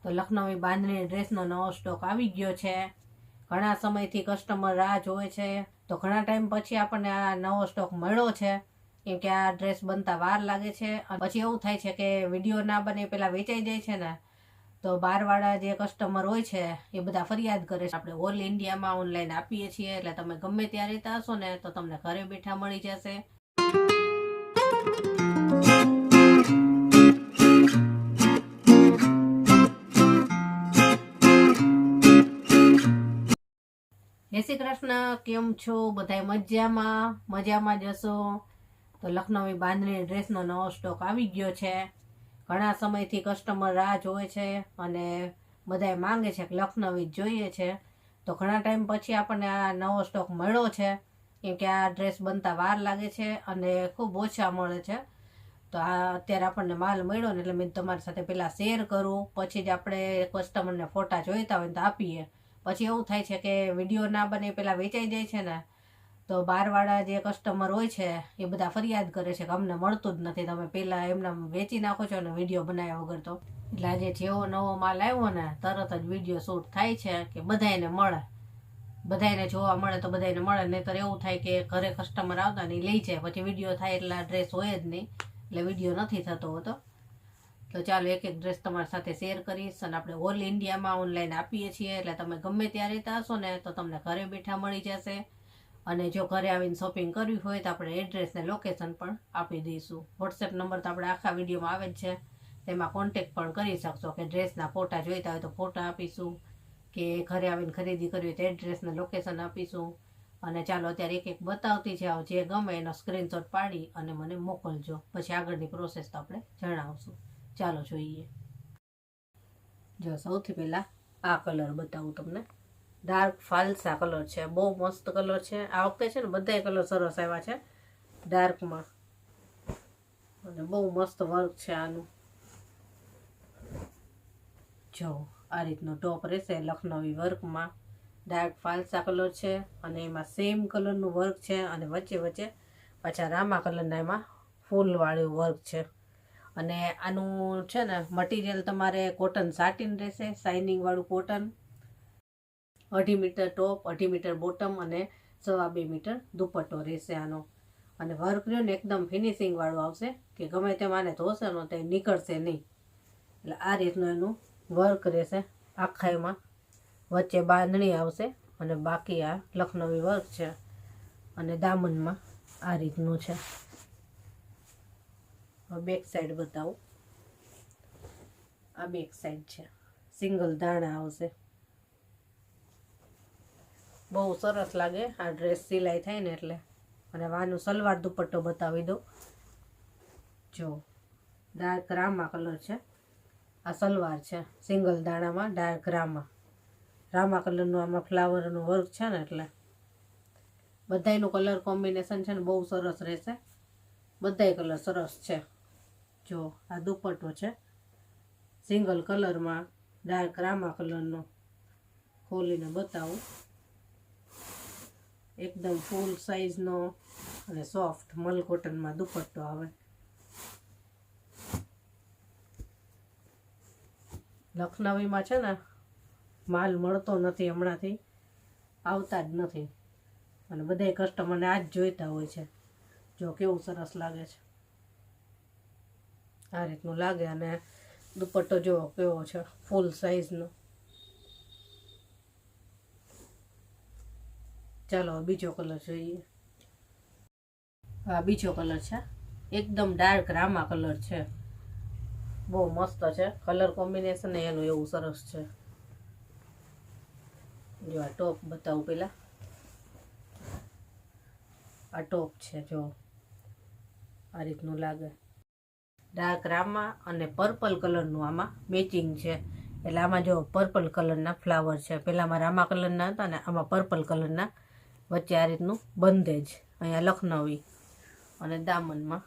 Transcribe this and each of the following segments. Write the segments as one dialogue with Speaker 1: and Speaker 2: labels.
Speaker 1: તો લખનવી બાંધણી ડ્રેસનો નવો સ્ટોક આવી ગયો છે. ઘણા સમયથી કસ્ટમર રાહ જોવે છે, તો ઘણા ટાઈમ પછી આપણને આ નવો સ્ટોક મળ્યો છે. કેમ કે આ ડ્રેસ બનતા વાર લાગે છે. પછી એવું થાય છે કે વિડીયો ના બને પહેલાં વેચાઈ જાય છે ને, તો બહારવાળા જે કસ્ટમર હોય છે એ બધા ફરિયાદ કરે છે. આપણે ઓલ ઇન્ડિયામાં ઓનલાઈન આપીએ છીએ, એટલે તમે ગમે ત્યાં રહેતા હશો ને તો તમને ઘરે બેઠા મળી જશે. જય શ્રી કૃષ્ણ, કેમ છો બધાય? મજામાં જશો. તો લખનવી બાંધણી ડ્રેસનો નવો સ્ટોક આવી ગયો છે. ઘણા સમયથી કસ્ટમર રાહ જોવે છે અને બધાય માંગે છે કે લખનવી જોઈએ છે. તો ઘણા ટાઈમ પછી આપણને આ નવો સ્ટોક મળ્યો છે. કેમ કે આ ડ્રેસ બનતા વાર લાગે છે અને ખૂબ ઓછા મળે છે. તો આ અત્યારે આપણને માલ મળ્યો ને એટલે મેં તમારી સાથે પહેલાં શેર કરું, પછી જ આપણે કસ્ટમરને ફોટા જોઈતા હોય તો આપીએ. પછી એવું થાય છે કે વિડીયો ના બને પહેલાં વેચાઈ જાય છે ને, તો બહારવાળા જે કસ્ટમર હોય છે એ બધા ફરિયાદ કરે છે કે અમને મળતું જ નથી, તમે પહેલાં એમને વેચી નાખો છો ને વિડીયો બનાવ્યા વગર. તો એટલે આજે જેવો નવો માલ આવ્યો ને તરત જ વિડીયો શૂટ થાય છે કે બધાને મળે, બધાને જોવા મળે તો બધાને મળે. નહીંતર એવું થાય કે ઘરે કસ્ટમર આવતા ને એ લઈ જાય, પછી વિડીયો થાય એટલે આ ડ્રેસ હોય જ નહીં, એટલે વિડીયો નથી થતો હોતો. તો ચાલો એક એક ડ્રેસ તમારી સાથે શેર કરીશ. અને આપણે ઓલ ઇન્ડિયામાં ઓનલાઈન આપીએ છીએ, એટલે તમે ગમે ત્યાં રહેતા હશો ને તો તમને ઘરે બેઠા મળી જશે. અને જો ઘરે આવીને શોપિંગ કરવી હોય તો આપણે એડ્રેસ ને લોકેશન પણ આપી દઈશું. વોટ્સએપ નંબર તો આપણે આખા વિડીયોમાં આવે જ છે, તેમાં કોન્ટેક્ટ પણ કરી શકશો. કે ડ્રેસના ફોટા જોઈતા હોય તો ફોટા આપીશું, કે ઘરે આવીને ખરીદી કરવી હોય તો એડ્રેસને લોકેશન આપીશું. અને ચાલો અત્યારે એક એક બતાવતી જાઓ, જે ગમે એનો સ્ક્રીનશોટ પાડી અને મને મોકલજો. પછી આગળની પ્રોસેસ તો આપણે જણાવશું. ચાલો જોઈએ. જો સૌથી પહેલાં આ કલર બતાવું તમને. ડાર્ક ફાલસા કલર છે, બહુ મસ્ત કલર છે. આ વખતે છે ને બધાય કલર સરસ આવ્યા છે ડાર્કમાં, અને બહુ મસ્ત વર્ક છે આનું. જો આ રીતનો ટોપ રહેશે લખનવી વર્કમાં. ડાર્ક ફાલસા કલર છે અને એમાં સેમ કલરનું વર્ક છે, અને વચ્ચે વચ્ચે પાછા રામા કલરના એમાં ફૂલવાળું વર્ક છે. અને આનું છે ને મટીરિયલ તમારે કોટન સાટીન રહેશે, શાઇનિંગવાળું કોટન. 2.5 મીટર ટોપ, 2.5 મીટર બોટમ અને 2.25 મીટર દુપટ્ટો રહેશે આનો. અને વર્ક રહ્યો ને એકદમ ફિનિશિંગવાળું આવશે, કે ગમે તેમ આને ધોશે ને તો નીકળશે નહીં. એટલે આ રીતનું એનું વર્ક રહેશે આખા એમાં. વચ્ચે બાંધણી આવશે અને બાકી આ લખનવી વર્ક છે. અને દામનમાં આ રીતનું છે. બેક સાઈડ બતાવું. આ બેક સાઈડ છે, સિંગલ દાણા આવશે. બહુ સરસ લાગે આ ડ્રેસ સિલાઈ થાય ને એટલે. અને આનું સલવાર દુપટ્ટો બતાવી દઉં. જો ડાર્ક રામા કલર છે, આ સલવાર છે સિંગલ દાણામાં ડાર્ક રામા કલરનું આમાં ફ્લાવરનું વર્ક છે ને, એટલે બધાયનું કલર કોમ્બિનેશન છે ને બહુ સરસ રહેશે. બધાય કલર સરસ છે. જો આ દુપટ્ટો છે સિંગલ કલરમાં ડાર્ક રામા કલરનો. ખોલીને બતાવું. એકદમ ફૂલ સાઈઝનો અને સોફ્ટ મલ કોટનમાં દુપટ્ટો આવે. લખનવીમાં છે ને માલ મળતો નથી, હમણાંથી આવતા જ નથી, અને બધાય કસ્ટમરને આ જ જોઈતા હોય છે. જો કેવું સરસ લાગે છે, આ રીતનું લાગે. અને દુપટ્ટો જો કેવો છે, ફૂલ સાઈઝનો. ચાલો બીજો કલર જોઈએ. હા બીજો કલર છે, એકદમ ડાર્ક રામા કલર છે. બહુ મસ્ત છે કલર કોમ્બિનેશન એનું એવું સરસ છે. જો આ ટોપ બતાવું પહેલાં. આ ટોપ છે, જો આ રીતનું લાગે. ડાર્ક રામા અને પર્પલ કલરનું આમાં મેચિંગ છે. એટલે આમાં જો પર્પલ કલરના ફ્લાવર છે. પહેલાંમાં રામા કલરના હતા ને આમાં પર્પલ કલરના. વચ્ચે આ રીતનું બંધેજ, અહીંયા લખનવી. અને દામનમાં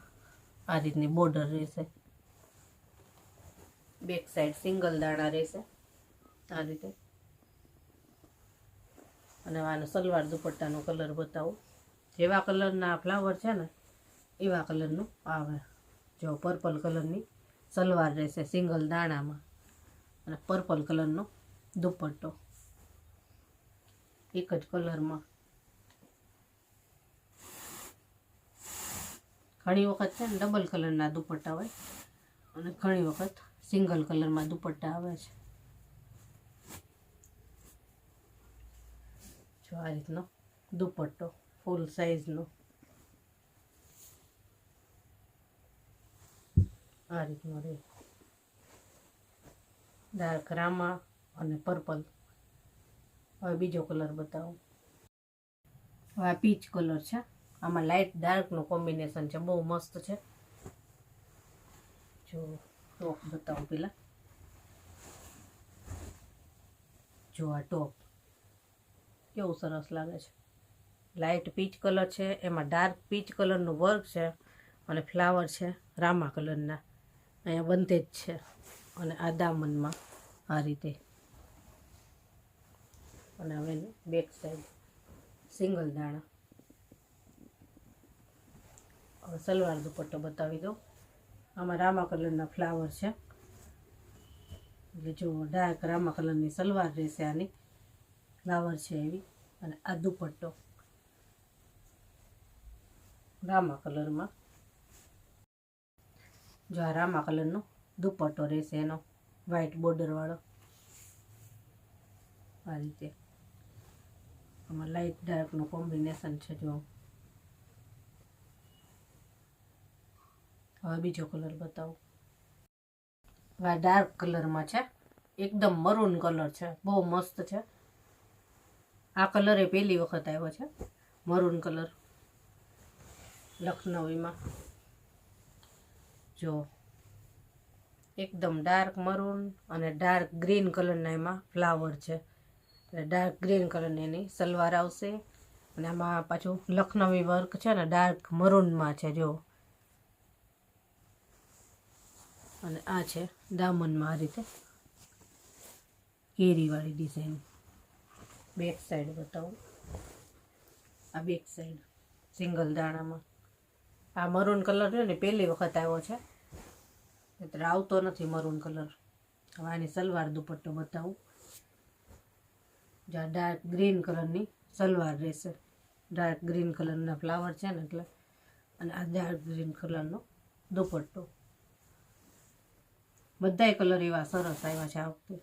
Speaker 1: આ રીતની બોર્ડર રહેશે. બેક સાઈડ સિંગલ દાણા રહેશે આ રીતે. અને આનો સલવાર દુપટ્ટાનો કલર બતાવું. જેવા કલરના ફ્લાવર છે ને એવા કલરનું આવે. જો પર્પલ કલરની સલવાર રહેશે સિંગલ દાણામાં. અને પર્પલ કલરનો દુપટ્ટો, એક જ કલરમાં. ઘણી વખત છે ને ડબલ કલરના દુપટ્ટા હોય અને ઘણી વખત સિંગલ કલરમાં દુપટ્ટા આવે છે. જો આ રીતનો દુપટ્ટો ફૂલ સાઈઝનો, આ રીતનો રહે. ડાર્ક રામા અને પર્પલ. હવે બીજો કલર બતાવું. હવે આ પીચ કલર છે. આમાં લાઇટ ડાર્કનું કોમ્બિનેશન છે, બહુ મસ્ત છે. જો ટોપ બતાવું પેલા. જો આ ટોપ કેવું સરસ લાગે છે. લાઇટ પીચ કલર છે, એમાં ડાર્ક પીચ કલરનું વર્ક છે અને ફ્લાવર છે રામા કલરના. અહીંયા બંધે જ છે અને આ દામનમાં આ રીતે. અને હવે બેક સાઈડ સિંગલ દાણા. હવે સલવાર દુપટ્ટો બતાવી દઉં. આમાં રામા કલરના ફ્લાવર છે, એટલે જો ડાર્ક રામા કલરની સલવાર રહેશે. આની ફ્લાવર છે એવી. અને આ દુપટ્ટો રામા કલરમાં. જો આ રામા કલરનો દુપટ્ટો રહેશે એનો, વ્હાઈટ બોર્ડરવાળો, આ રીતે. આમાં લાઇટ ડાર્કનું કોમ્બિનેશન છે. જો હવે બીજો કલર બતાવું. આ ડાર્ક કલરમાં છે, એકદમ મરૂન કલર છે, બહુ મસ્ત છે. આ કલર એ પહેલી વખત આવ્યો છે, મરૂન કલર લખનવીમાં. જો એકદમ ડાર્ક મરૂન અને ડાર્ક ગ્રીન કલરના એમાં ફ્લાવર છે. એટલે ડાર્ક ગ્રીન કલરની એની સલવાર આવશે. અને આમાં પાછું લખનવી વર્ક છે ને ડાર્ક મરૂનમાં છે. જો અને આ છે દામનમાં આ રીતે કેરીવાળી ડિઝાઇન. બેક સાઈડ બતાવું. આ બેક સાઈડ સિંગલ દાણામાં. આ મરૂન કલર છે ને પહેલી વખત આવ્યો છે, એટલે આવતો નથી મરૂન કલર. હવે આની સલવાર દુપટ્ટો બતાવું. જ્યાં ડાર્ક ગ્રીન કલરની સલવાર રહેશે. ડાર્ક ગ્રીન કલરના ફ્લાવર છે ને એટલે. અને આ ડાર્ક ગ્રીન કલરનો દુપટ્ટો. બધાય કલર એવા સરસ આવ્યા છે આ વખતે.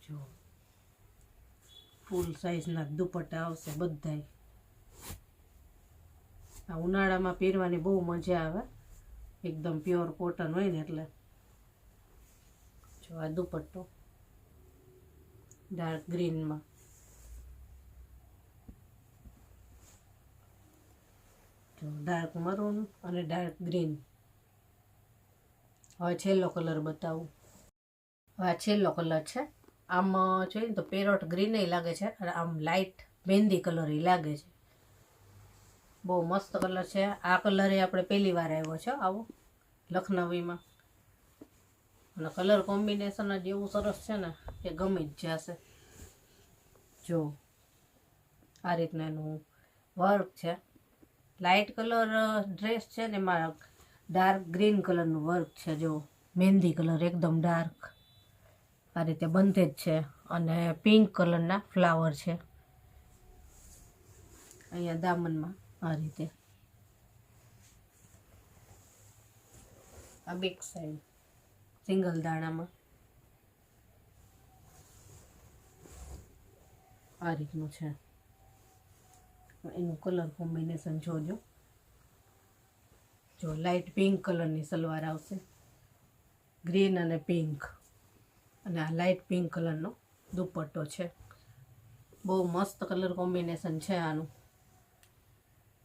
Speaker 1: જો ફૂલ સાઈઝના દુપટ્ટા આવશે બધાય. આ ઉનાળામાં પહેરવાની બહુ મજા આવે, એકદમ પ્યોર કોટન હોય ને એટલે. જો આ દુપટ્ટો ડાર્ક ગ્રીનમાં. જો ડાર્ક મરૂન અને ડાર્ક ગ્રીન. હવે છેલ્લો કલર બતાવું. હવે આ છેલ્લો કલર છે. આમ જોઈએ ને તો પેરોટ ગ્રીન લાગે છે અને આમ લાઇટ મહેંદી કલર લાગે છે. બહુ મસ્ત કલર છે. આ કલર એ આપણે પહેલી વાર આવ્યો છે આવો લખનવીમાં. અને કલર કોમ્બિનેશન જ એવું સરસ છે ને કે ગમી જ જશે. જો આ રીતના એનું વર્ક છે. લાઇટ કલર ડ્રેસ છે ને એમાં ડાર્ક ગ્રીન કલરનું વર્ક છે. જો મહેંદી કલર એકદમ ડાર્ક આ રીતે બંધે જ છે. અને પિંક કલરના ફ્લાવર છે અહીંયા દામનમાં આ રીતે. આ બેક સાઈડ સિંગલ દાણામાં આ રીતનું છે. એનું કલર કોમ્બિનેશન જોજો. જો લાઇટ પિંક કલરની સલવાર આવશે, ગ્રીન અને પિંક. અને આ લાઇટ પિંક કલરનો દુપટ્ટો છે. બહુ મસ્ત કલર કોમ્બિનેશન છે આનું.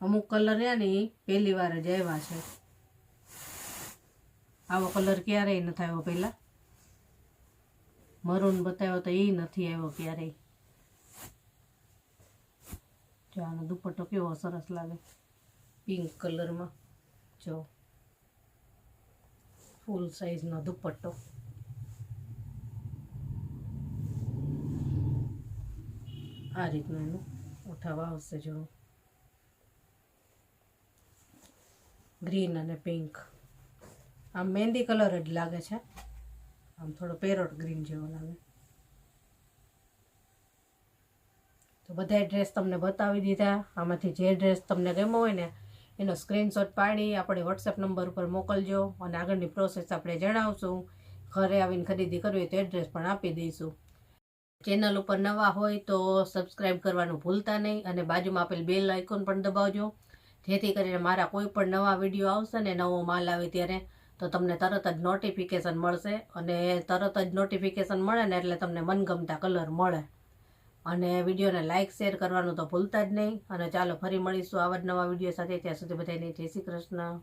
Speaker 1: અમુક કલર ને પહેલી વાર જ આવ્યા છે. આવો કલર ક્યારેય નથી આવ્યો પહેલાં. મરૂન બતાવ્યો તો એ નથી આવ્યો ક્યારેય. જો આનો દુપટ્ટો કેવો સરસ લાગે પિંક કલરમાં. જો ફૂલ સાઈઝનો દુપટ્ટો. આ રીતનું એનું ઉઠાવા આવશે. જો ગ્રીન અને પિંક આમ મહેંદી કલર જ લાગે છે, આમ થોડો પેરોટ ગ્રીન જેવો લાગે. તો બધા ડ્રેસ તમને બતાવી દીધા. આમાંથી જે ડ્રેસ તમને ગમ્યો હોય ને એનો સ્ક્રીનશોટ પાડી આપણે વોટ્સએપ નંબર ઉપર મોકલજો અને આગળની પ્રોસેસ આપણે જણાવશું. ઘરે આવીને ખરીદી કરવી હોય તો એડ્રેસ પણ આપી દઈશું. ચેનલ ઉપર નવા હોય તો સબસ્ક્રાઈબ કરવાનું ભૂલતા નહીં અને બાજુમાં આપેલ બેલ આઇકોન પણ દબાવજો, જેથી કરીને મારા કોઈ પણ નવા વિડીયો આવશે ને નવો માલ આવે ત્યારે તો તમને તરત જ નોટિફિકેશન મળશે. અને તરત જ નોટિફિકેશન મળે ને એટલે તમને મનગમતા કલર મળે. અને વિડીયોને લાઇક શેર કરવાનું તો ભૂલતા જ નહીં. અને ચાલો ફરી મળીશું આવા જ નવા વિડીયો સાથે. ત્યાં સુધી બધાને જય શ્રી કૃષ્ણ.